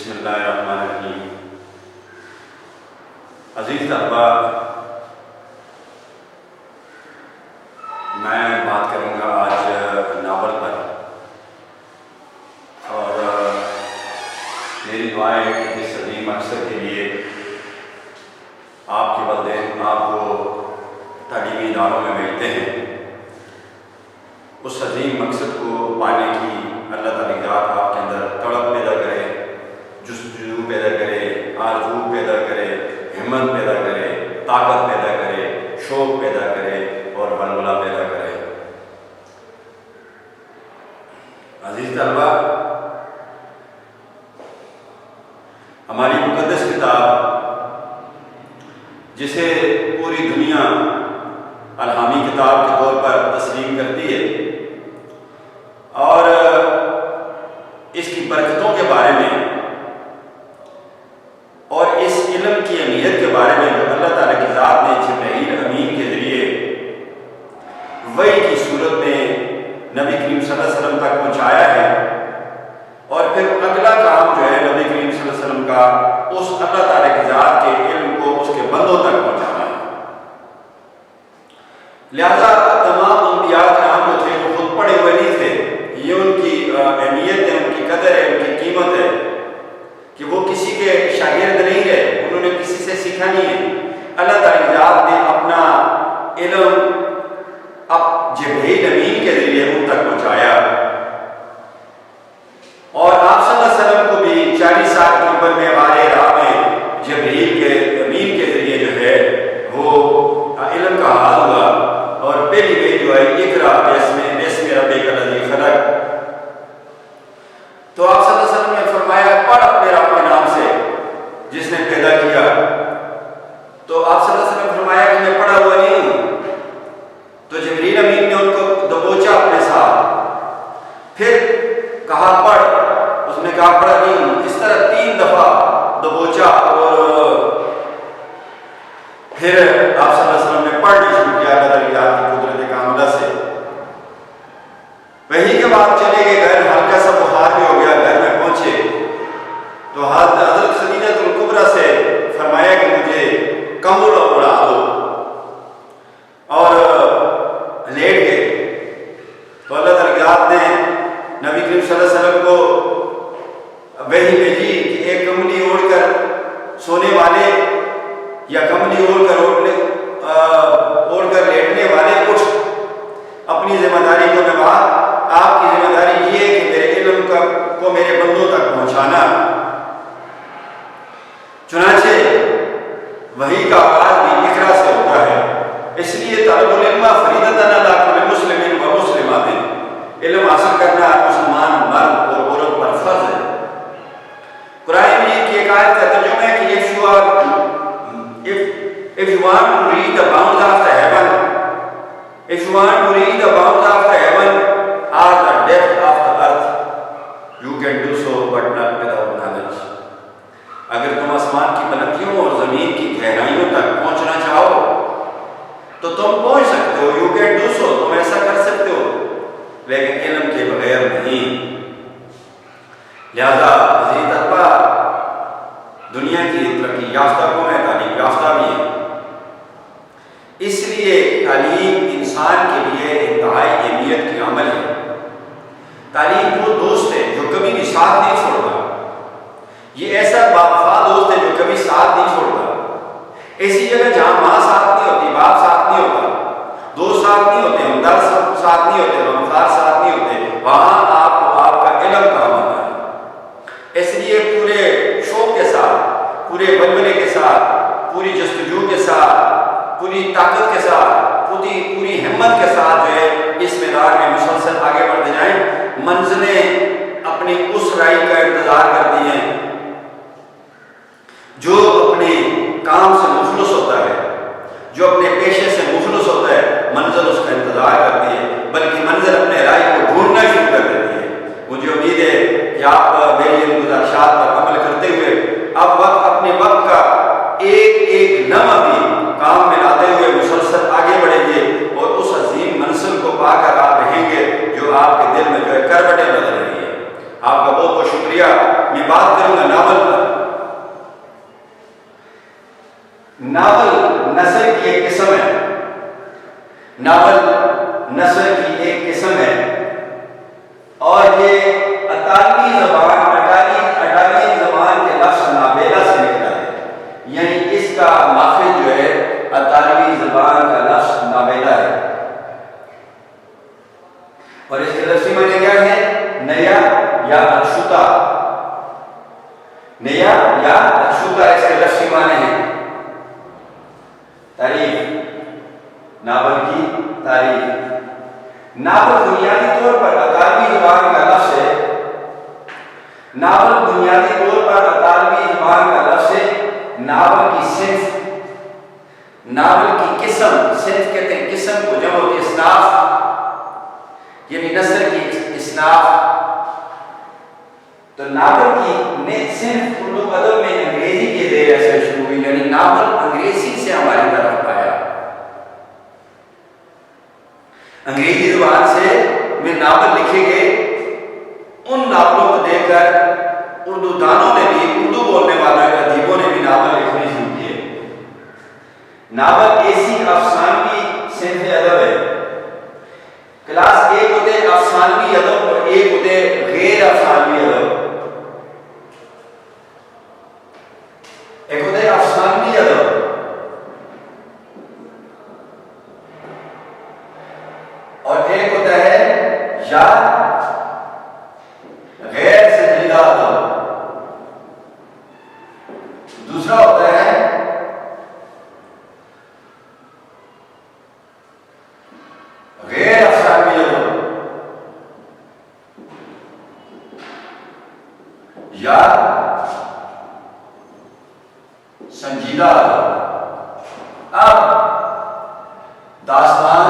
بسم اللہ الرحمن الرحیم۔ عزیز طلبہ، میں بات کروں گا آج ناول پر، اور میری دعائیں اس عظیم مقصد کے لیے آپ کے والدین آپ کو تعلیمی اداروں میں بھیجتے ہیں، اس عظیم مقصد کو پانے کی اللہ تعالیٰ ذات آپ کے اندر تڑپ پیدا کرے، جستجو پیدا کرے، آرزو پیدا کرے، ہمت پیدا کرے، طاقت پیدا کرے، شوق پیدا کرے اور ولولہ پیدا کرے۔ عزیز طلبہ، ہماری مقدس کتاب جسے پوری دنیا الہامی کتاب کے طور پر تسلیم کرتی ہے، اور اس کی برکتوں کے بارے میں اور اس علم کی اہمیت کے بارے میں جو اللہ تعالیٰ کی ذات نے جبرائیل امین کے ذریعے وحی کی صورت میں نبی کریم صلی اللہ علیہ وسلم تک پہنچایا ہے، اور پھر اگلا کام جو ہے نبی کریم صلی اللہ علیہ وسلم کا اس اللہ تعالیٰ کی ذات کے علم کو اس کے بندوں تک پہنچانا ہے۔ لہذا تمام انبیاء کرام جو تھے وہ خود پڑھے ہوئے نہیں تھے، یہ ان کی اہمیت ہے، ان کی قدر ہے، ان کی قیمت ہے کہ وہ کسی کے شاگرد نہیں رہے، انہوں نے کسی سے سیکھا نہیں ہے۔ اللہ تعالیٰ کی ذات نے اپنا علم اب جبرائیل امین کے ذریعے ان تک پہنچایا، اور آپ صلی اللہ علیہ وسلم کو بھی 40 سال کی عمر میں غار حرا میں جبرائیل کے امین کے ذریعے جو ہے وہ علم کا حاصل ہوا، اور پہلی وحی جو ہے اقرا بسم ربک الذی خلق، تو آپ صلی اللہ علیہ وسلم نے فرمایا پڑھ اپنے رب کے نام سے جس نے پیدا کیا، تو آپ صلی اللہ علیہ وسلم نے فرمایا کہ میں پڑھا ہوا نہیں ہوں، تو جبرائیل امین نے ان کو دبوچا اپنے ساتھ، پھر کہا پڑھ، اس نے کہا پڑھا نہیں ہوں، اس طرح 3 دفعہ دبوچا، اور پھر آپ صلی اللہ علیہ وسلم نے پڑھنا شروع کیا اللہ تعالیٰ کی قدرت کاملہ سے۔ وہی کے بعد چلے گئے گھر، ہلکا سا بخار بھی ہو گیا، گھر میں پہنچے تو حضرت خدیجہ الکبریٰ سے فرمایا کہ مجھے کمبل اڑا دو، اور لیٹ گئے، تو اللہ تعالیٰ نے نبی کریم صلی اللہ علیہ وسلم کو وحی بھیجی کہ ایک کمبلی اوڑھ کر سونے والے یا کمبلی اوڑھ کر لیٹنے والے اٹھ، اپنی ذمہ داری کو نبھا، آپ کی ذمہ داری یہ ہے کہ میرے علم کو میرے بندوں تک پہنچانا۔ چنانچہ وحی کا آغاز بھی اقرا سے ہوتا ہے، اس لیے طالب العلم فریضۃ علی کل مسلم و مسلمۃ، علم حاصل کرنا مسلمان مرد اور عورت پر فرض ہے۔ قرآن مجید کی ایک آیت کا ترجمہ ہے کہ if you want to reach the bounds of the heaven, if you want to reach the bounds of the heaven or the depth of the earth, you can do so but not without knowledge. اگر تم آسمان کی بلندیوں اور زمین کی گہرائیوں تک پہنچنا چاہو تو تم پہنچ سکتے ہو، you can do so، تم ایسا کر سکتے ہو، لیکن علم کے بغیر نہیں۔ لہذا عزیز طلبہ، دنیا کی ترقی یافتہ قوم ہے، تعلیم یافتہ بھی ہے، اس لیے تعلیم انسان کے لیے انتہائی اہمیت کی عمل ہے۔ تعلیم وہ دوست ہے جو کبھی بھی ساتھ نہیں چھوڑتا، یہ ایسا باوفا دوست ہے جو کبھی ساتھ نہیں چھوڑتا۔ ایسی جگہ جہاں ماں ساتھ نہیں ہوتی، باپ ساتھ نہیں ہوتا، دوست ساتھ نہیں ہوتے، ہمدرد ساتھ نہیں ہوتے، غمخوار ساتھ نہیں ہوتے، وہاں آپ کا علم کام آتا ہے۔ اس لیے پورے شوق کے ساتھ، پورے ولولے کے ساتھ، پوری جستجو کے ساتھ، پوری طاقت کے ساتھ، پوری ہمت کے ساتھ جو ہے اس میدان میں مسلسل آگے بڑھتے جائیں۔ منزلیں اپنی اس رائی کا انتظار کرتی ہیں، جو اپنے کام سے مخلص ہوتا ہے، جو اپنے پیشے سے مخلص ہوتا ہے، منزل اس کا انتظار کرتی ہے، بلکہ منزل اپنے رائی کو ڈھونڈنا شروع کر دیتی ہے۔ مجھے امید ہے کہ آپ میری ان گزارشات پر عمل کرتے ہوئے اب اپنے وقت کا ایک لمحہ بھی کام میں لاتے ہوئے مسلسل آگے بڑھیں گے، اور اس عظیم منزل کو پا کر آپ رہیں گے جو آپ کے دل میں جو ہے کروٹیں بدل رہی ہے۔ آپ کا بہت بہت شکریہ۔ میں بات کروں گا ناول ناول نثر کی ایک قسم ہے، ناول نثر کی ایک قسم ہے، اور یہ اطالوی زبان کے لفظ نابیلا سے نکلا ہے، یعنی اس کا ماخذ جو ہے اطالوی زبان کا لفظ نابیلا ہے، اور اس کے لفظی معنی کیا ہے؟ نیا یا اچھوتا، نیا یا اچھوتا اس کے لفظی معنی ہے۔ تعریف، ناول کی تعریف۔ ناول بنیادی طور پر اطالوی زبان کا لفظ ہے، ناول بنیادی طور پر اطالوی زبان کا لفظ ہے۔ ناول کی صنف، ناول کی قسم، صنف کہتے ہیں قسم کو، جمع ہوتی ہے اصناف، یعنی نثر کی اصناف۔ تو ناول کی صنف اردو ادب میں انگریزی کے زیر اثر شروع ہوئی، یعنی ناول انگریزی سے ہماری طرف آیا، انگریزی زبان سے میں ناول لکھے گئے، ان ناولوں کو دیکھ کر اردو دانوں نے بھی، اردو بولنے والے ادیبوں نے بھی ناول لکھنے شروع کیے۔ ناول ایسی افسانوی صنف ادب ہے، کلاس ایک ہوتے افسانوی ادب اور ایک ہوتے غیر افسانوی ادب۔ ایک ہوتے افسانوی ادب اور ایک ہوتا ہے یا غیر سنجیدہ ادب، دوسرا ہوتا ہے غیر افسانوی ادب یا سنجیدہ ادب۔ اب داستان،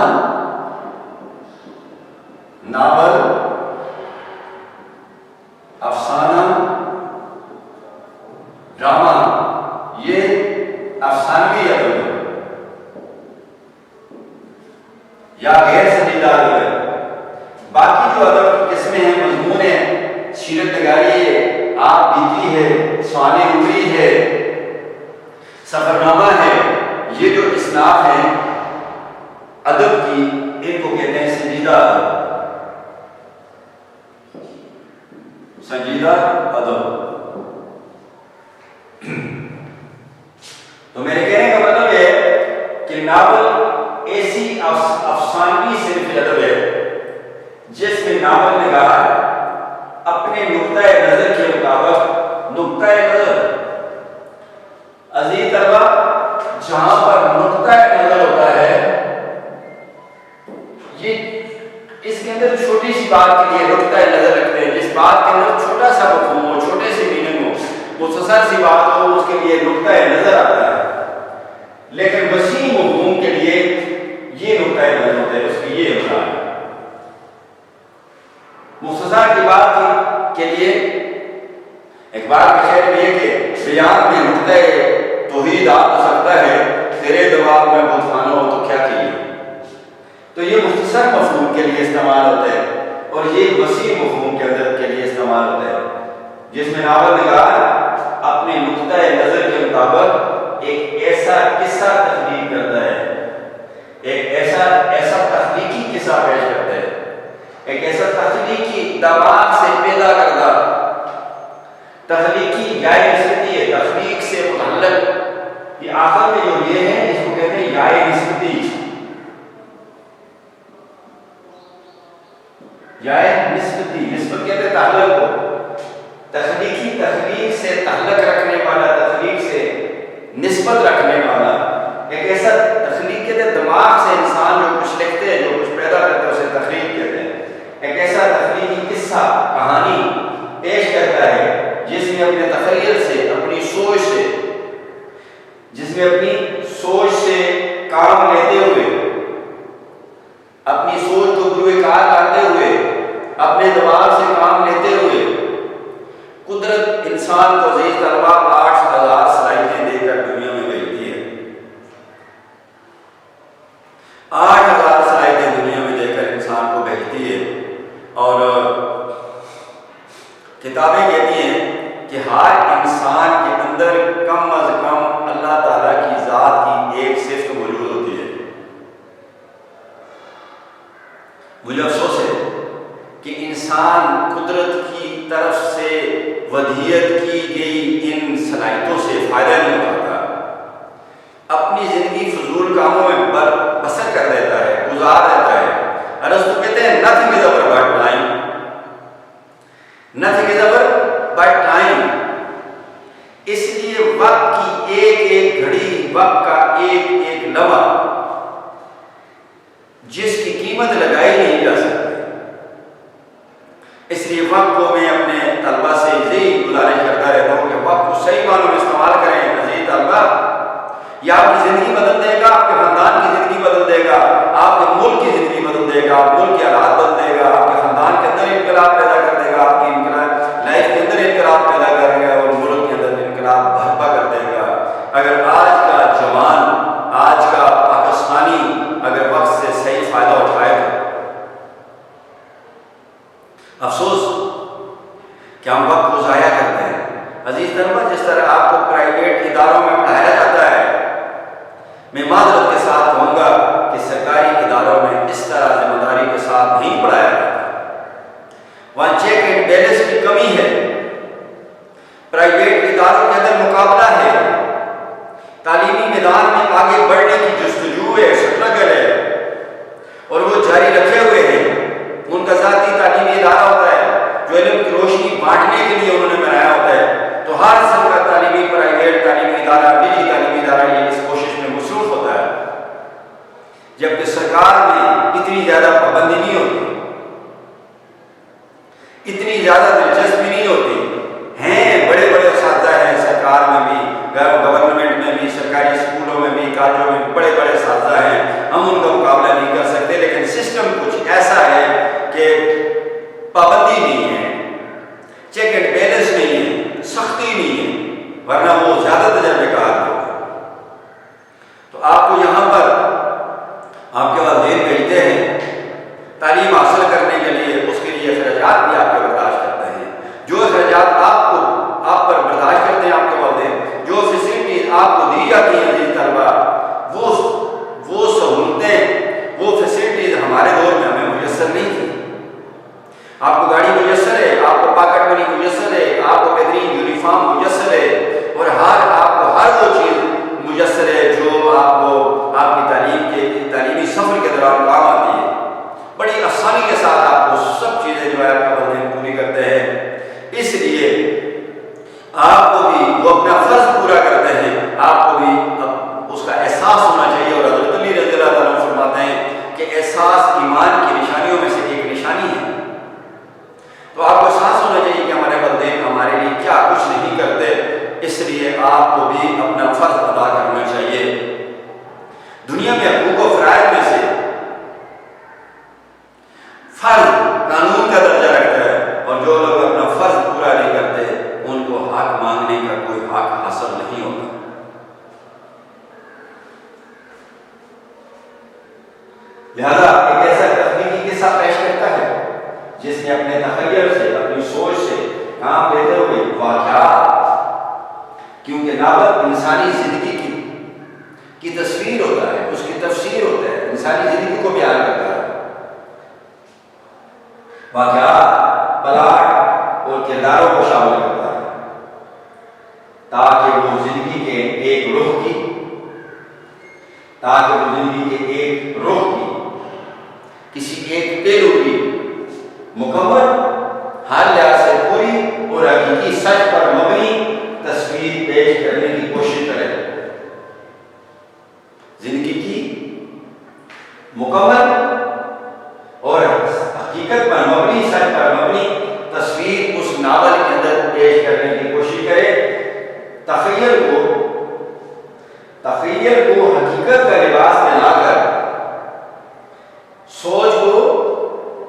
ناول، افسانہ، ڈرامہ، یہ افسانوی ادب ہے یا غیر سنجیدہ ادب ہے۔ باقی جو ادب کی قسمیں ہیں، مضمون ہے، سیرت نگاری ہے، آپ بیتی ہے، سوانح عمری ہے، سفرنامہ ہے، یہ جو اصناف ہیں ادب کی، ان کو کہتے ہیں سنجیدہ ادب، سنجیدہ ادب۔ تو میرے کہنے کا مطلب ہے کہ ناول ایسی افسانوی صنف ادب ہے جس میں ناول نگار اپنے نقطۂ نظر کے مطابق، نقطۂ نظر عزیز طلبہ، جہاں پر نقطۂ نظر ہوتا ہے، یہ اس کے اندر چھوٹی سی بات کے لیے نقطۂ نظر رکھتے ہیں، جس بات کے اندر چھوٹا سا مفہوم ہو، چھوٹے سے میننگ ہو، مختصر سی بات ہو، اس کے لیے نقطۂ نظر آتا ہے، لیکن وسیع مفہوم کے لیے یہ نقطۂ نظر ہوتا ہے، اس کی یہ ہوتا ہے۔ مختصر کی بات کے لیے ایک بار بخیر بھی ہے کہ بیان میں نقطۂ توحید آ سکتا ہے، تیرے دماغ میں بت خانہ ہو تو کیا کیے، تو یہ مختصر مفہوم کے لیے استعمال ہوتا ہے، اور یہ وسیع مفہوم کے اندر کے لیے استعمال ہوتا ہے، جس میں ناول نگار اپنے نقطۂ نظر کے مطابق ایک ایسا قصہ تخلیق کرتا ہے، ایک ایسا تخلیقی قصہ پیش کرتا ہے، ایک ایسا تخلیقی دماغ سے پیدا کردہ تخلیقی یائے نسبتی ہے، تخلیق سے متعلق، یہ آخر میں جو یہ ہے اس کو کہتے ہیں یائے نسبتی، یائے نسبتی، نسبت کہتے ہیں تعلق کو، تخلیق سے تعلق رکھنے والا، تخلیق سے نسبت رکھنے والا، ایک ایسا تخلیق کہتے ہیں دماغ سے انسان جو کچھ لکھتے ہیں، جو کچھ پیدا کرتے ہیں، اسے تخلیق کہتے ہیں، ایک ایسا تخلیقی قصہ، کہانی پیش کرتا ہے جس میں اپنے تخیل سے، اپنی سوچ سے، جس میں اپنی سوچ سے کام لیتے ہوئے، اپنی سوچ کو بروئے کار لاتے ہوئے، اپنے دماغ سے کام لیتے ہوئے، قدرت انسان کو عزیز طلبہ 8,000 صلاحیتیں دے کر دنیا میں بھیجتی ہے، 8,000 صلاحیتیں دنیا میں دے کر انسان کو بھیجتی ہے، اور کتابیں کہتی ہیں کہ ہر انسان کے اندر کم از کم اللہ تعالیٰ کی ذات ایک صفت موجود ہوتی ہے. مجھے افسوس ہے کہ انسان قدرت کی طرف سے ودیعت کی گئی ان صلاحیتوں سے فائدہ نہیں اٹھاتا، اپنی زندگی فضول کاموں میں بسر کر دیتا ہے، گزار دیتا ہے. ارسطو کہتے ہیں nothing is ever but time. nothing is ever but time. اس لیے وقت کی ایک ایک گھڑی، وقت کا ایک ایک لمحہ جس کی قیمت لگائی نہیں جا سکتی. اس لیے وقت کو میں اپنے طلبہ سے یہی گزارش کرتا رہتا ہوں کہ وقت کو صحیح معنوں میں استعمال کریں. عزیز طلبہ، یہ آپ کی زندگی بدل دے گا، آپ کے خاندان کی زندگی بدل دے گا، آپ کے ملک کی زندگی بدل دے گا، ملک کے حالات بدل دے گا، آپ کے خاندان کے اندر انقلاب پیدا کر دے گا، آپ کی لائف کے اندر انقلاب پیدا کر دے گا اور ملک کے اندر انقلاب برپا کر دے گا. اگر آج کا جوان، آج کا پاکستانی اگر وقت سے صحیح فائدہ اٹھائے تو افسوس کہ ہم وقت کو ضائع کرتے ہیں. عزیز طلبہ، جس طرح آپ کو پرائیویٹ اداروں میں پڑھایا جاتا ہے، میں معذرت کے ساتھ کہوں گا کہ سرکاری اداروں میں اس طرح ذمہ داری کے ساتھ نہیں پڑھایا جاتا. وہاں چیک اینڈ بیلنس کی کمی ہے. پرائیویٹ اداروں کے اندر مقابلہ ہے، تعلیمی میدان میں آگے بڑھنے کی جستجو ہے، سٹرگل ہے، اور وہ جاری رکھے ہوئے ہیں. ان کا ذاتی تعلیمی ادارہ ہوتا ہے جو علم کی روشنی بانٹنے کے لیے انہوں نے بنایا ہوتا ہے. تو ہر سرکاری تعلیمی، پرائیویٹ تعلیمی ادارہ، نجی تعلیمی ادارہ یہ اس کوشش میں مصروف ہوتا ہے، جبکہ سرکار میں اتنی زیادہ پابندی نہیں ہوتی، اتنی زیادہ دلچسپی نہیں ہوتی. ہیں بڑے بڑے اساتذہ ہیں سرکار میں بھی، گورنمنٹ میں بھی، سرکاری اسکولوں میں بھی، کالجوں میں بھی بڑے بڑے اساتذہ ہیں، ہم ان کا مقابلہ نہیں کر سکتے. لیکن سسٹم کچھ ایسا ہے کہ پابندی نہیں ہے، چیک اینڈ بیلنس نہیں ہے، سختی نہیں ہے، ورنہ وہ زیادہ تجربے کار ہوگا. تو آپ کو یہاں پر آپ کے والدین بھیجتے ہیں تعلیم حاصل کرنے کے لیے، اس کے لیے اخراجات بھی آپ کے برداشت کرتے ہیں. جو اخراجات آپ پر برداشت کرتے ہیں آپ کے والدین، جو فیسلٹیز آپ کو دی جاتی ہیں عزیز طلبہ، وہ سہولتیں، وہ فیسلٹیز ہمارے دور میں ہمیں میسر نہیں تھی. آپ کو گاڑی میسر ہے، آپ کو پاکٹ منی میسر ہے، آپ کو بہترین یونیفارم میسر ہے، اور آپ کو ہر وہ چیز میسر ہے جو آپ کو آپ کی تعلیمی سفر کے دوران کام آتی ہے. بڑی آسانی کے ساتھ آپ کو سب چیزیں جو ہے آپ کے والدین پوری کرتے ہیں. اس لیے آپ کو بھی وہ اپنا فرض پورا کرتے ہیں، آپ کو بھی اس کا احساس ہونا چاہیے. اور حضرت علی رضی اللہ تعالیٰ فرماتے ہیں کہ احساس ایمان کی نشانیوں میں سے ایک نشانی ہے. تو آپ کو احساس ہونا چاہیے کہ ہمارے والدین ہمارے لیے کیا کچھ نہیں کرتے. اس لیے آپ کو بھی اپنا فرض ادا کرنا چاہیے. دنیا میں حقوق و فرائض میں سے فرض قانون کا درجہ رکھتا ہے، اور جو لوگ اپنا فرض پورا نہیں کرتے ان کو حق مانگنے کا کوئی حق حاصل نہیں ہوتا. لہذا ایک ایسا تخلیقی قصہ پیش کرتا ہے جس نے اپنے تخیل سے، اپنی سوچ سے کام لیتے ہوئے واقعات، کیونکہ ناول انسانی زندگی کی تصویر ہوتا ہے، اس کی تفسیر ہوتا ہے، انسانی زندگی کو بیان کرتا ہے. واقعات، پلاٹ اور کرداروں کو شامل کرتا ہے تاکہ وہ زندگی کے ایک رخ کی کسی ایک پہلو کی مکمل، ہر لحاظ سے پوری اور حقیقی سچ پر مبنی تصویر پیش کرنے کی کوشش کرے. زندگی کی مکمل اور حقیقت پر مبنی، سچ پر مبنی تصویر اس ناول کے اندر پیش کرنے کی کوشش کرے. تخیل کو حقیقت کا لباس پہنا کر، سوچ کو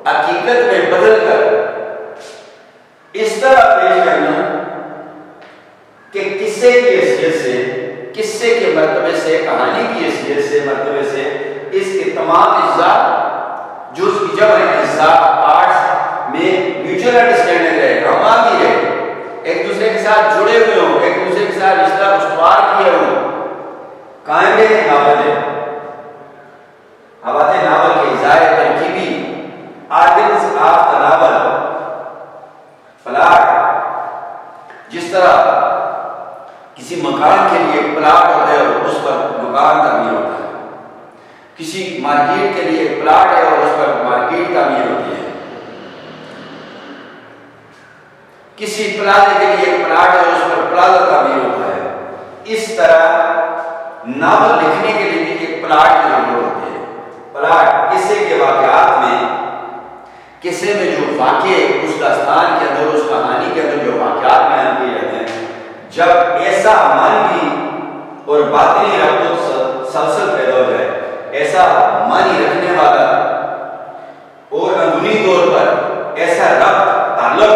حقیقت میں بدل کر اس طرح پیش کرنا کہ قصے کی حیثیت سے، قصے کے مرتبے سے، کہانی کی حیثیت سے، مرتبے سے اس کے تمام اجزاء جو اس کی جمع اجزاء پارٹس میں میوچل انڈرسٹینڈنگ رہے، ہماری رہے، ایک دوسرے کے ساتھ جڑے ہوئے ہوں، ایک دوسرے کے ساتھ رشتہ استوار کیے ہوں. کائنڈے ناول ہے، حوات ناول کے اظہار ترکیبی organs of the novel plot, جس طرح کسی مکان کے لیے ایک پلاٹ ہوتا ہے اور اس پر مکان تعمیر ہوتا ہے، کسی مارکیٹ کے لیے ایک پلاٹ ہے اور اس پر مارکیٹ تعمیر ہوتی ہے، کسی پلازے کے لیے ایک پلاٹ ہے اور اس پر پلازا تعمیر ہوتا ہے، اس طرح ناول لکھنے کے لیے بھی ایک پلاٹ کی ضرورت ہوتی ہے۔ پلاٹ قصے کے واقعات میں، قصے میں جو واقع اس داستان کے اندر، اس کہانی کے اندر جو واقعات بیان کیے جاتے ہیں، جب ایسا معنوی اور باطنی ربط و سلسل پیدا ہو جائے، ایسا معنی رکھنے والا اور اندرونی طور پر ایسا ربط، تعلق،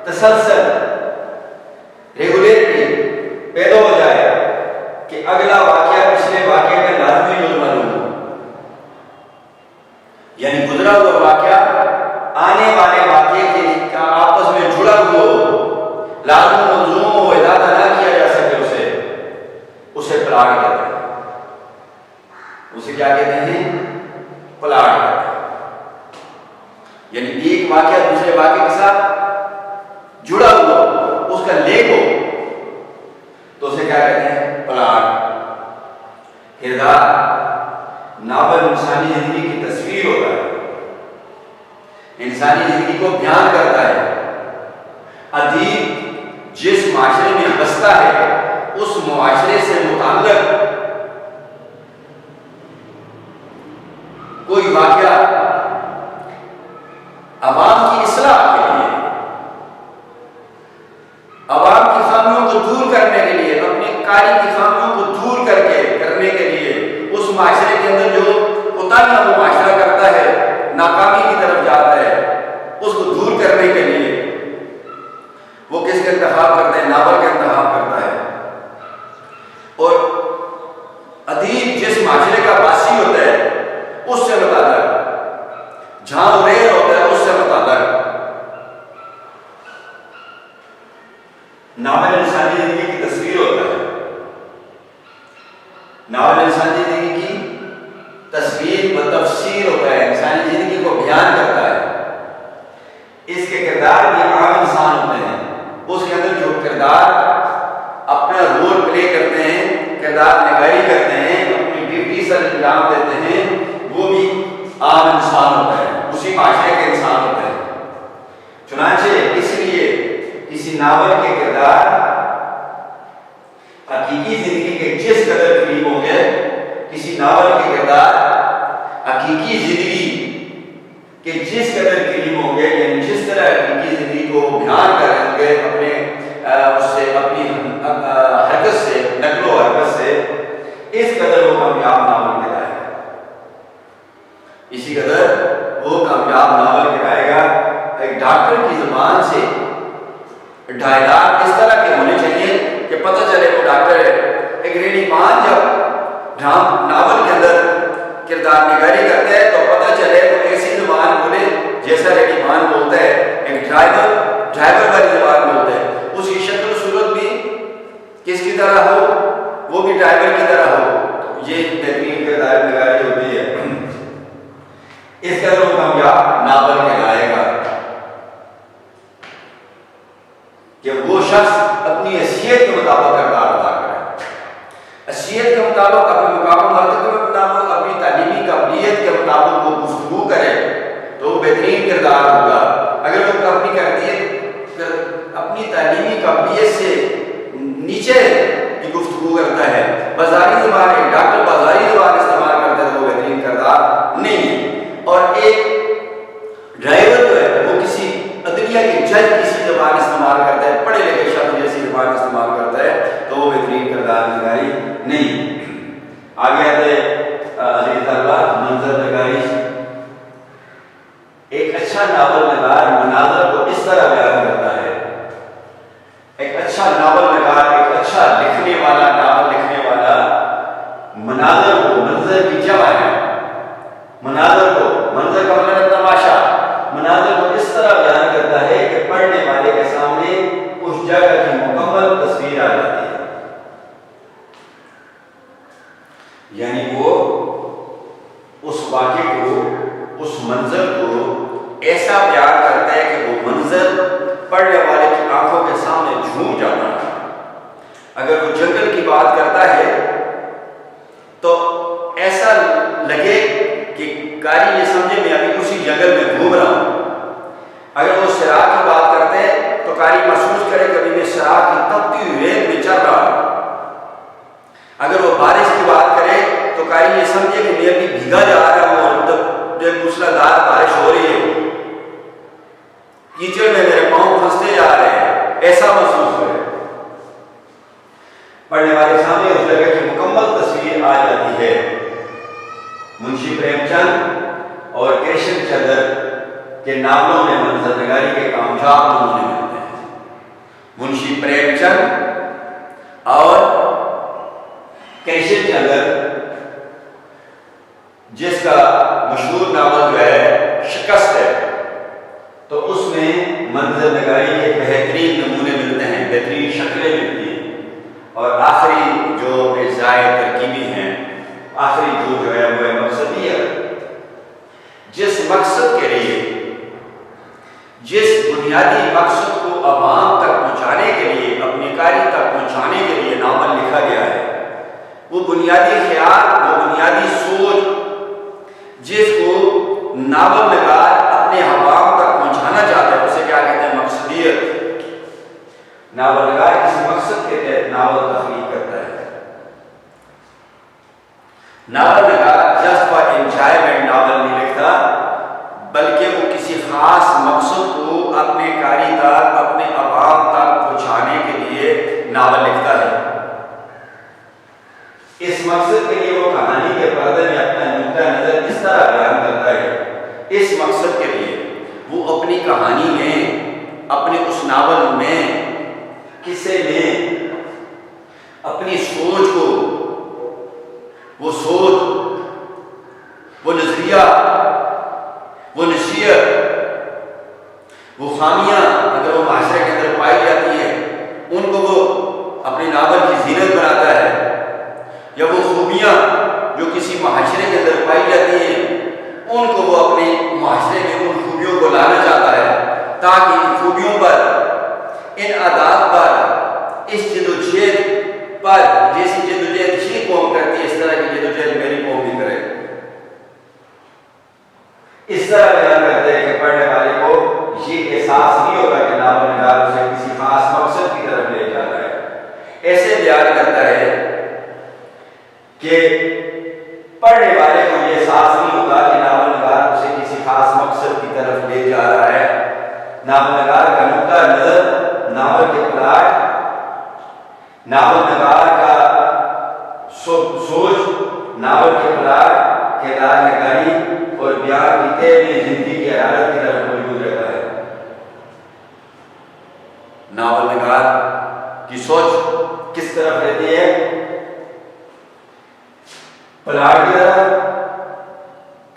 تسلسل، ریگولیرٹی پیدا ہو جائے کہ اگلا واقعہ پچھلے واقعے کا لازمی جز معلوم ہو، یعنی گزرا ہوا واقعہ آنے والے واقعے کا آپس میں جڑا ہوا ہو، لازم ملزوم ہو، اضافہ نہ کیا جا سکے، اسے پلاٹ کہتے ہیں۔ اسے کیا کہتے ہیں؟ پلاٹ کہتے ہیں۔ یعنی ایک واقعہ دوسرے واقعے کے ساتھ جڑا ہوا، اس کا لنک ہو، تو اسے کیا کہتے ہیں؟ پلاٹ۔ کردار، ناول انسانی زندگی کی تصویر ہوتا ہے، انسانی زندگی کو بیان کرتا ہے۔ ادیب جس معاشرے میں بستا ہے، اس معاشرے سے متعلق کوئی واقعہ عوام کی اصلاح کے لیے، عوام کی خامیوں کو دور کرنے کے لیے، اپنے کاری کی خامیوں کو دور کرنے کے لیے، اس معاشرے کے اندر جو کوتاہیاں وہ معاشرہ کرتا ہے، ناکامی کی طرف جاتا ہے، اس کو دور کرنے کے لیے وہ کس کا انتخاب کرتا ہے؟ ناول کا انتخاب کرتا ہے۔ اور ادیب جس معاشرے کا باسی ہوتا ہے، اس سے متعلق، جہاں وہ رہ ہوتا ہے، اس سے متعلق ناول انسانی زندگی کی تصویر ہوتا ہے۔ ناول انسانی زندگی کی تصویر و تفسیر ہوتا ہے، انسانی زندگی کو بیان کرتا ہے۔ اس کے کردار بھی عام انسان ہوتے ہیں، اس کے اندر جو کردار اپنا رول پلے کرتے ہیں، کردار نگاری کرتے ہیں، اپنی ڈیوٹی سر انجام دیتے ہیں، وہ بھی عام انسان ہوتا ہے، اسی معاشرے کے انسان ہوتے ہیں۔ چنانچہ اس لیے کسی ناول کے کردار حقیقی زندگی کے جس قدر قریب ہوں گے، کسی ناول کے کردار حقیقی زندگی کہ جس قدر قریب ہوں گے، یعنی جس طرح حقیقی زندگی کو بیان کریں گے اپنے اس سے، اپنی حرکت سے، نقل و حرکت سے، اس قدر وہ کامیاب ناول کہلائے گا، اسی قدر وہ کامیاب ناول کہلائے گا۔ ایک ڈاکٹر کی زبان سے ڈائلاگ اس طرح کے ہونے چاہیے کہ پتہ چلے وہ ڈاکٹر ہے۔ ایک ریڈیمان جب ناول کے اندر کردار نگاری کرتا ہے تو پتہ چلے وہ ایسی زبان بولے جیسا ریڈیمان بولتا ہے، ایک ڈرائیور والی زبان بولتا ہے، اس کی شکل و صورت بھی کس کی طرح ہو، وہ بھی ڈرائیور کی طرح ہو، یہ بہترین کردار نگاری ہوتی ہے۔ اس قدر وہ کامیاب ناول کہلائے گا کہ وہ شخص اپنی حیثیت کے مطابق کردار ادا کرے، حیثیت کے مطابق اپنے مقام و مرتبے کے مطابق، اپنی تعلیمی قابلیت کے مطابق وہ گفتگو کرے تو وہ بہترین کردار ہوگا۔ اگر وہ اپنی تعلیمی قابلیت سے نیچے کی گفتگو کرتا ہے، بازاری زبان ہے، ڈاکٹر بازاری زبان استعمال کرتا ہے، تو وہ بہترین کردار نہیں ہے۔ اور ایک ڈرائیور جو ہے وہ کسی عدلیہ کے جج کسی زبان استعمال کرتا ہے، پڑھے لکھے شخص جیسی زبان استعمال کرتا ہے، تو وہ بہترین کردار نگاری نہیں۔ آگے آتے عزیز طلبہ، منظر نگاری۔ ایک اچھا ناول نگار مناظر کو اس طرح بیان کرتا ہے۔ ایک اچھا ناول نگار، ایک اچھا لکھنے والا، ناول لکھنے والا مناظر کو، منظر کی جمع ہے، مناظر کو، منظر کا مطلب ہے تماشا، مناظر کو اس طرح بیان کرتا ہے کہ پڑھنے والے کے سامنے اس جگہ کی مکمل تصویر آ جاتی ہے۔ یعنی وہ اس واقعے کو، اس منظر کو ایسا بیان کرتا ہے کہ وہ منظر پڑھنے والے کی آنکھوں کے سامنے جھوم جاتا ہے۔ اگر وہ جنگل کی بات کرتا ہے تو ایسا لگے کہ قاری یہ سمجھے میں ابھی اسی جنگل میں گھوم رہا ہوں۔ اگر وہ صراط کی بات کرتے ہیں تو قاری محسوس کرے کہ ابھی میں صراط کی تپتی ہوئی ریت میں چل رہا ہوں۔ اگر وہ بارش کی بات کرے تو قاری یہ سمجھے کہ میں ابھی بھیگا جا رہا ہوں اور جب موسلادھار بارش ہو رہی ہے، کیچڑ میں میرے پاؤں پھنستے جا رہے ہیں، ایسا محسوس ہوئے۔ پڑھنے والے سامنے اس جگہ کی مکمل تصویر آ جاتی ہے۔ منشی پریم چند اور کرشن چندر کے ناولوں میں منظر نگاری کے کامیاب نمونے ملتے ہیں۔ منشی پریم چند اور کرشن چندر، جس کا مشہور ناول جو ہے شکست ہے، تو اس میں منظر نگاری کے بہترین نمونے ملتے ہیں، بہترین شکلیں ملتی ہیں۔ اور آخری جو اجزائے ترکیبی ہیں، آخری جو ہے وہ مقصدیت، جس مقصد کے لیے، جس بنیادی مقصد کو عوام تک پہنچانے کے لیے، اپنی قاری تک پہنچانے کے لیے ناول لکھا گیا ہے، وہ بنیادی خیال، وہ بنیادی سوچ جس کو ناول نگار اپنے عوام تک پہنچانا چاہتا ہے، اسے کیا کہتے ہیں؟ مقصدیت۔ ناول نگار کسی مقصد کے تحت ناول تخلیق کرتا ہے۔ ناول نگار جسٹ فار انجوائمنٹ ناول نہیں لکھتا، بلکہ وہ کسی خاص مقصد کو اپنے قاری تک، اپنے عوام تک پہنچانے کے لیے ناول لکھتا ہے۔ اس مقصد کے لیے وہ کہانی کے پردے میں اپنا نقطہ نظر اس طرح بیان کرتا ہے۔ اس مقصد کے لیے وہ اپنی کہانی میں، اپنے اس ناول میں، قصے میں اپنی سوچ کو، وہ سوچ، وہ نظریہ، وہ نصیحت، وہ خامیاں اگر وہ معاشرے کے اندر پائی جاتی ہیں، ان کو وہ اپنے ناول کی زینت بناتا ہے، یا وہ خوبیاں جو کسی معاشرے کے اندر پائی جاتی ہیں، ان کو وہ اپنے معاشرے میں ان خوبیوں کو لانا چاہتا ہے، تاکہ ان خوبیوں پر، ان عادات پر، اس جدوجہد پر، جیسی جدوجہد یہ قوم کرتی ہے، اس طرح کی جدوجہد میری قوم بھی کرے۔ اس طرح بیان کرتے ہیں کہ پڑھنے والے کو یہ احساس نہیں ہوگا کہ ناول نگار اسے کسی خاص مقصد کی طرف لے جا رہا ہے۔ ایسے بیان کرتا ہے کہ پڑھنے والے کو یہ احساس نہیں ہوتا کہ ناول نگار اسے کسی خاص مقصد کی طرف لے جا رہا ہے۔ ناول نگار کا نقطہ نظر، ناول کے پلاٹ، ناول نگار کا سوچ، ناول کے پلاٹ، کردار نگاری اور بیان کی طے میں زندگی کی حالت کی طرف موجود رہتا ہے۔ ناول نگار کی سوچ کس طرف رہتی ہے؟ پلاٹ کی طرف،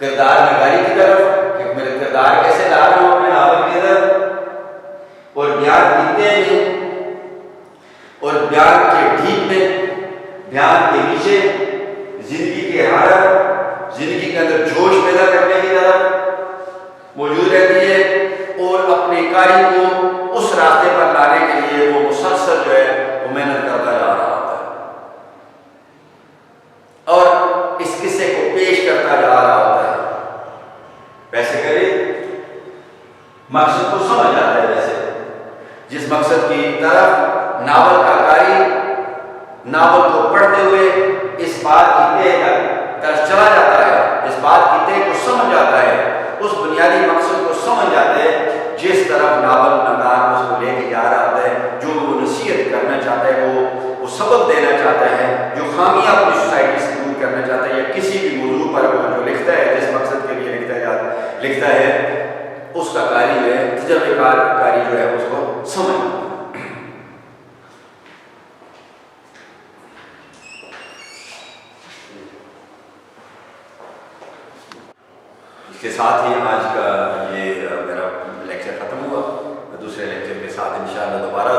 کردار نگاری کی طرف، کہ میرے کردار کیسے لا رہا ہوں اپنے ناول کی طرف، اور بیان کی طے میں، اور بیان کے ڈھیپ میں، بیان کے نیچے زندگی کی حالت، زندگی کے اندر جوش پیدا کرنے کی طرف موجود رہتی ہے، اور اپنے قاری کو اس راستے پر لانے کے لیے وہ مسلسل جو ہے وہ محنت کرتا جا رہا ہوتا ہے، اور اس قصے کو پیش کرتا جا رہا ہوتا ہے۔ ویسے کرے مقصد کو سمجھ آتا ہے، ویسے جس مقصد کی طرف ناول کا قاری ناول کو پڑھتے ہوئے اس بات کی طے تک چلا جاتا ہے، اس بات کی طے کو سمجھ جاتا ہے، اس بنیادی مقصد کو سمجھ جاتے ہیں جس طرف ناول نگار اس کو لے کے جا رہا ہوتا ہے، جو وہ نصیحت کرنا چاہتا ہے، وہ سبق دینا چاہتا ہے، جو خامیاں اپنی سوسائٹی سے دور کرنا چاہتا ہے، یا کسی بھی موضوع پر وہ جو لکھتا ہے، جس مقصد کے لیے لکھتا ہے، اس کا قاری جو ہے، تجربے کار قاری جو ہے اس کو سمجھ۔ اس کے ساتھ ہی آج کا یہ میرا لیکچر ختم ہوا۔ دوسرے لیکچر کے ساتھ انشاءاللہ دوبارہ